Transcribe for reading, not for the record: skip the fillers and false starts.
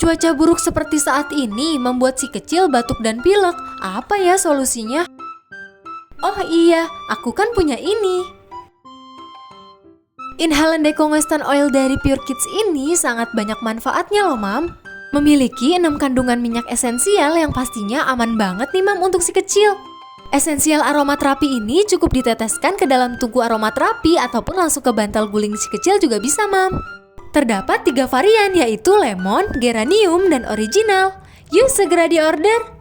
Cuaca buruk seperti saat ini membuat si kecil batuk dan pilek. Apa ya solusinya? Oh iya, aku kan punya ini. Inhalant decongestant oil dari Pure Kids ini sangat banyak manfaatnya loh, Mam. Memiliki 6 kandungan minyak esensial yang pastinya aman banget nih, Mam, untuk si kecil. Esensial aromaterapi ini cukup diteteskan ke dalam tungku aromaterapi ataupun langsung ke bantal guling si kecil juga bisa, Mam. Terdapat 3 varian yaitu lemon, geranium, dan original. Yuk segera diorder!